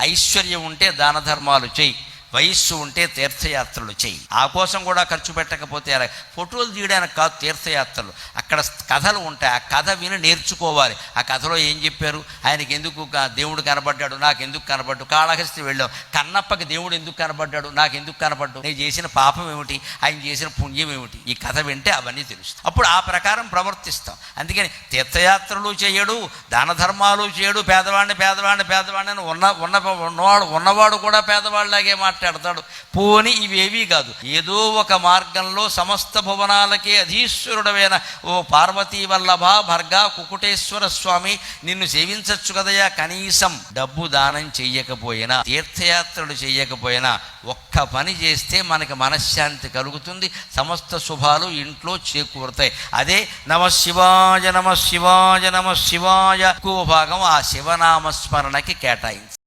ఐశ్వర్యం ఉంటే దాన ధర్మాలు చెయ్యి, వయస్సు ఉంటే తీర్థయాత్రలు చెయ్యి. ఆ కోసం కూడా ఖర్చు పెట్టకపోతే అలా ఫోటోలు తీయడానికి కాదు తీర్థయాత్రలు. అక్కడ కథలు ఉంటాయి, ఆ కథ విని నేర్చుకోవాలి. ఆ కథలో ఏం చెప్పారు, ఆయనకి ఎందుకు దేవుడు కనబడ్డాడు, నాకు ఎందుకు కనబడ్డాడు, కాళహస్తి వెళ్ళాం, కన్నప్పకి దేవుడు ఎందుకు కనబడ్డాడు, నాకు ఎందుకు కనబడ్డాడు, నేను చేసిన పాపం ఏమిటి, ఆయన చేసిన పుణ్యం ఏమిటి, ఈ కథ వింటే అవన్నీ తెలుస్తాయి. అప్పుడు ఆ ప్రకారం ప్రవర్తిస్తాం. అందుకని తీర్థయాత్రలు చేయడు, దాన ధర్మాలు చేయడు, పేదవాడిని ఉన్నవాడు కూడా పేదవాళ్ళలాగే మాట్లాడతాడు. పోని ఇవేవీ కాదు, ఏదో ఒక మార్గంలో సమస్త భువనాలకే అధీశ్వరుడమైన ఓ పార్వతీ వల్లభ భర్గా కుకుటేశ్వర స్వామి, నిన్ను సేవించచ్చు కదయా, కనీసం డబ్బు దానం చెయ్యకపోయినా, తీర్థయాత్రలు చెయ్యకపోయినా ఒక్క పని చేస్తే మనకి మనశ్శాంతి కలుగుతుంది, సమస్త శుభాలు ఇంట్లో చేకూరుతాయి. అదే నమ శివాయ నమ శివాయ నమ శివాయ ఎక్కువ భాగం ఆ శివనామస్మరణకి కేటాయింది.